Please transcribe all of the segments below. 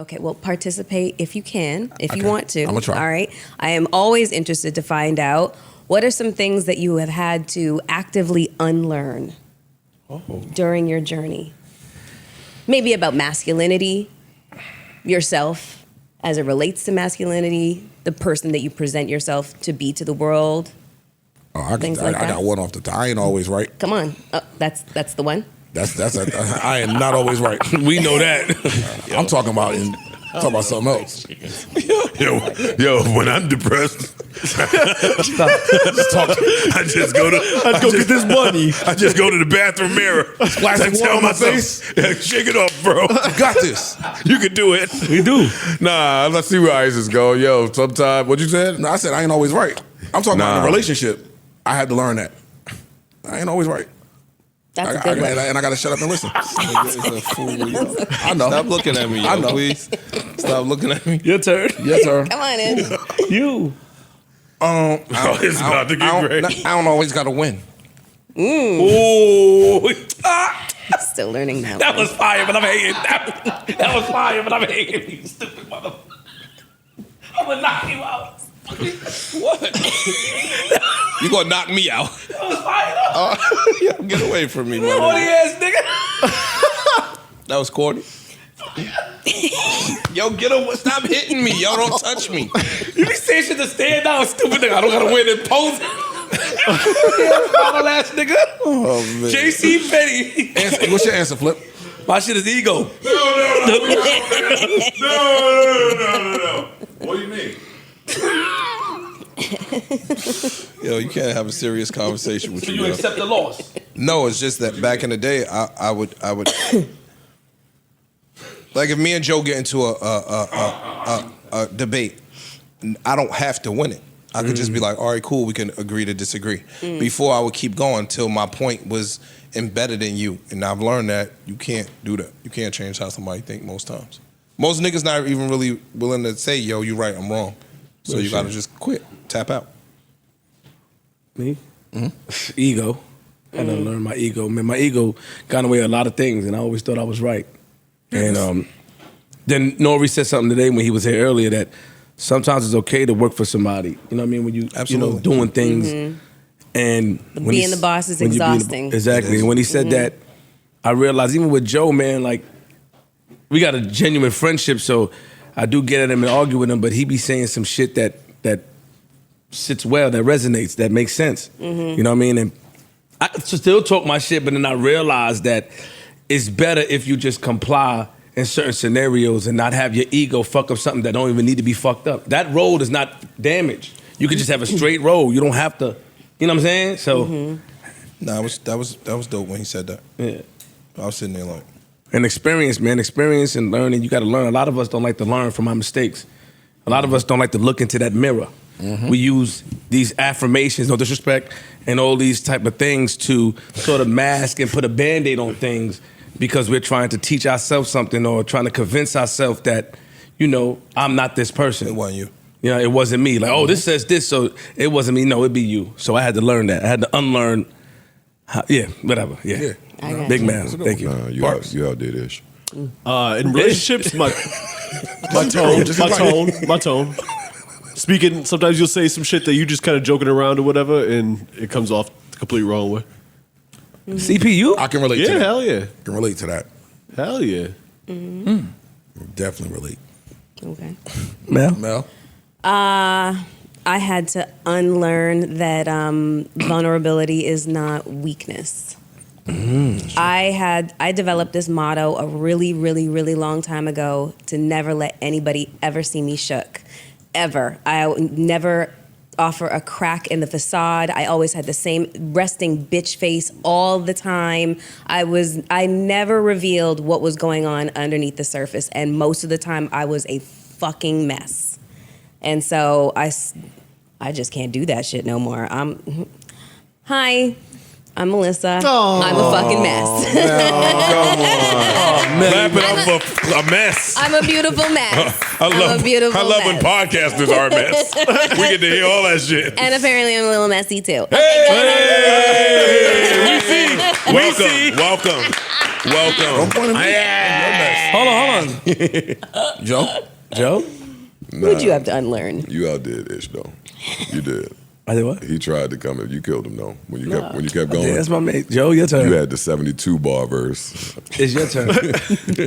Okay, well, participate if you can, if you want to. I'm gonna try. All right. I am always interested to find out what are some things that you have had to actively unlearn during your journey. Maybe about masculinity, yourself as it relates to masculinity, the person that you present yourself to be to the world. Oh, I got one off the top. I ain't always right. Come on. Oh, that's the one. I am not always right. We know that. I'm talking about something else. Yo, when I'm depressed, I just go get this money. I just go to the bathroom mirror. Splash some water on my face. Shake it off, bro. You got this. You can do it. We do. Nah, let's see where Isis go. Yo, sometime, what you said? No, I said I ain't always right. I'm talking about in Nah. a relationship. I had to learn that. I ain't always right. That's a good one. And I got to shut up and listen. I know. Stop looking at me, I yo, know. please. Stop looking at me. Your turn. Yes, sir. Come on in. You. It's about to get great. I don't always got to win. Ooh. Still learning now. That was fire, but I'm hating. That was fire, but I'm hating. You stupid motherfucker. I'm going to knock you out. You gonna knock me out? That was fire, Yo, get away from me, Corny man. ass nigga. That was corny. Yo, get away. Stop hitting me. Yo, don't touch me. You be saying shit to stand out, stupid nigga. I don't gotta win and pose. Follow ass nigga. Oh, man. JC Petty. What's your answer, Flip? My shit is ego. No. What do you mean? Yo, you can't have a serious conversation with So you. you Yo. accept the loss? No, it's just that back in the day, I would like if me and Joe get into a debate, I don't have to win it. I could just be like, all right, cool, we can agree to disagree. Before I would keep going till my point was embedded in you. And I've learned that you can't do that. You can't change how somebody think most times. Most niggas not even really willing to say, yo, you right, I'm wrong. So you gotta just quit, tap out. Me? Ego. I had to learn my ego. Man, my ego got in the way of a lot of things, and I always thought I was right. And then Nori said something today when he was here earlier that sometimes it's okay to work for somebody. You know what I mean? When you, Absolutely. doing things. And when Being the boss is exhausting. Exactly. And when he said that, I realized even with Joe, man, like, we got a genuine friendship, so I do get at him and argue with him, but he be saying some shit that sits well, that resonates, that makes sense. You know what I mean? And I still talk my shit, but then I realize that it's better if you just comply in certain scenarios and not have your ego fuck up something that don't even need to be fucked up. That road is not damaged. You can just have a straight road. You don't have to, you know what I'm saying? So, Nah, that was dope when he said that. yeah. I was sitting there like, And experience, man. Experience and learning. You got to learn. A lot of us don't like to learn from our mistakes. A lot of us don't like to look into that mirror. We use these affirmations, no disrespect, and all these type of things to sort of mask and put a Band-Aid on things because we're trying to teach ourselves something or trying to convince ourselves that, I'm not this person. it wasn't you. You know, it wasn't me. Like, oh, this says this, so it wasn't me. No, it'd be you. So I had to learn that. I had to unlearn. Whatever. Yeah. I got Big you. man. Thank you. You outdid Ish. In relationships, my tone. Speaking, sometimes you'll say some shit that you just kind of joking around or whatever, and it comes off the complete wrong way. CPU? I can relate to Yeah, that. hell yeah. I can relate to that. Hell yeah. Definitely relate. Okay. Mel? I had to unlearn that vulnerability is not weakness. I developed this motto a really, really, really long time ago to never let anybody ever see me shook. Ever. I would never offer a crack in the facade. I always had the same resting bitch face all the time. I never revealed what was going on underneath the surface, and most of the time I was a fucking mess. And so I just can't do that shit no more. Hi, I'm Melissa. I'm a fucking mess. Wrap it up for a mess. I'm a beautiful mess. I love when mess. podcasters are a mess. We get to hear all that shit. And apparently I'm a little messy too. Hey, we see. Welcome. Don't point at me. Hold on. Joe? What would you have to unlearn? You outdid Ish though. You did. I did what? He tried to come in. You killed him though. When you kept going. Yeah, that's my mate. Joe, your turn. You had the 72 bar verse. It's your turn.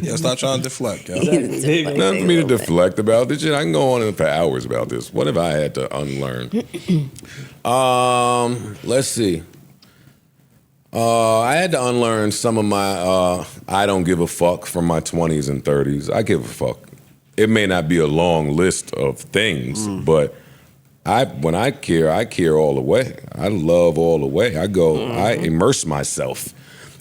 Yo, stop trying to deflect, yo. Nothing for me to deflect about this shit. I can go on for hours about this. What if I had to unlearn? Let's see. I had to unlearn some of my I don't give a fuck from my 20s and 30s. I give a fuck. It may not be a long list of things, but when I care all the way. I love all the way. I go, I immerse myself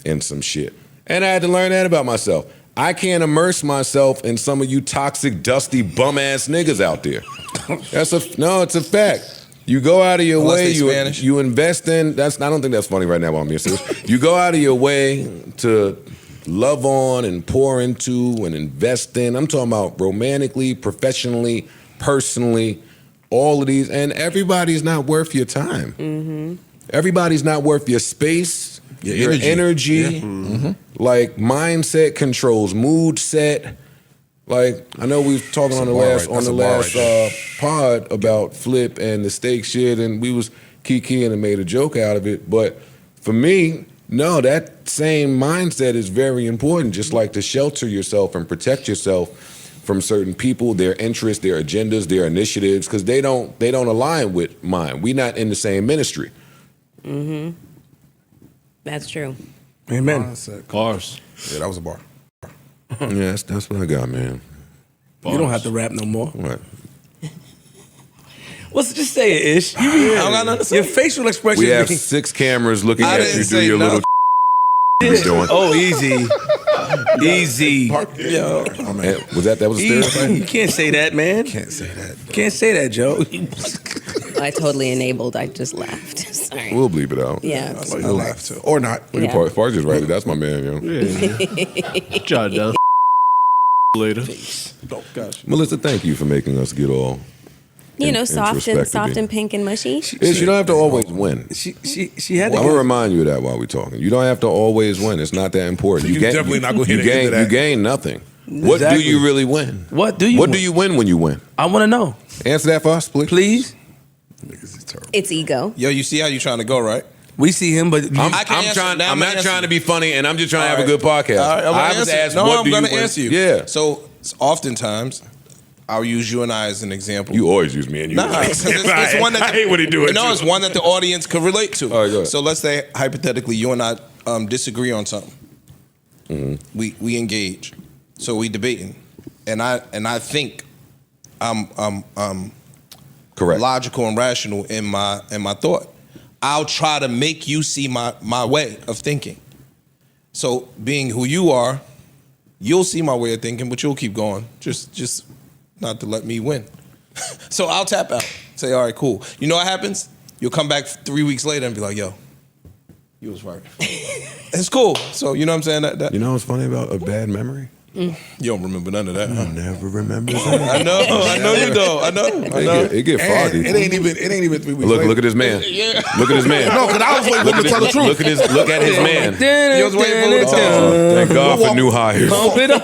in some shit. And I had to learn that about myself. I can't immerse myself in some of you toxic, dusty, bum-ass niggas out there. It's a fact. You go out of your way, you invest in, I don't think that's funny right now while I'm being serious. You go out of your way to love on and pour into and invest in. I'm talking about romantically, professionally, personally, all of these. And everybody's not worth your time. Mm-hmm. Everybody's not worth your space, your energy. Yeah. Mm-hmm. Like mindset controls, mood set. Like I know we was talking on the last pod about Flip and the steak shit, and we was kikiing and made a joke out of it. But for me, no, that same mindset is very important. Just like to shelter yourself and protect yourself from certain people, their interests, their agendas, their initiatives, because they don't align with mine. We not in the same ministry. Mm-hmm. That's true. Amen. Bars. Yeah, that was a bar. Yeah, that's what I got, man. You don't have to rap no more. What? Well, just say it, Ish. I don't got nothing to say. Your facial expression. We have 6 cameras looking I at didn't you do say your little you doing. Oh, easy. Easy. Yo. Oh, man. Was that was a Easy. stereotype? You can't say that, man. Can't say that. Can't say that, Joe. I totally enabled. I just laughed. Sorry. We'll bleep it out. Yeah. I laugh too. Or not. Yeah. Park is right. That's my man, yo. Jot it down. Later. Melissa, thank you for making us get all soft and pink and mushy. Ish, you don't have to always win. She had to I'm gonna remind you of that while we're talking. You don't have to always win. It's not that important. You definitely not gonna hit into that. You gain nothing. What do Exactly. you really win? What do you What win? do you win when you win? I want to know. Answer that for us, please. Please. Niggas is terrible. It's ego. Yo, you see how you trying to go, right? We see him, but I can answer. Now I'm I'm not gonna trying answer. to be funny, and I'm just trying to have a All right. good podcast. All right, I'm I gonna was answer. asked, No, what I'm do gonna you win? answer you. Yeah. So oftentimes, I'll use you and I as an example. You always use me and you. Nah, it's one that I hate when he do it. No, too. it's one that the audience could relate to. All right, go ahead. So let's say hypothetically, you and I disagree on something. Mm-hmm. We engage, so we debating, and I think I'm Correct. logical and rational in my thought. I'll try to make you see my way of thinking. So being who you are, you'll see my way of thinking, but you'll keep going. Just not to let me win. So I'll tap out. Say, all right, cool. You know what happens? You'll come back 3 weeks later and be like, yo, you was right. It's cool. So you know what I'm saying? That You know what's funny about a bad memory? you don't remember none of that, I huh? never remember that. I know you don't. I know. It get And foggy. it ain't even 3 weeks Look later. at this man. Look at this man. No, because I was waiting for him to tell the truth. Look at his man. You was waiting for him to tell the truth. Thank God for new hires. Pump it up.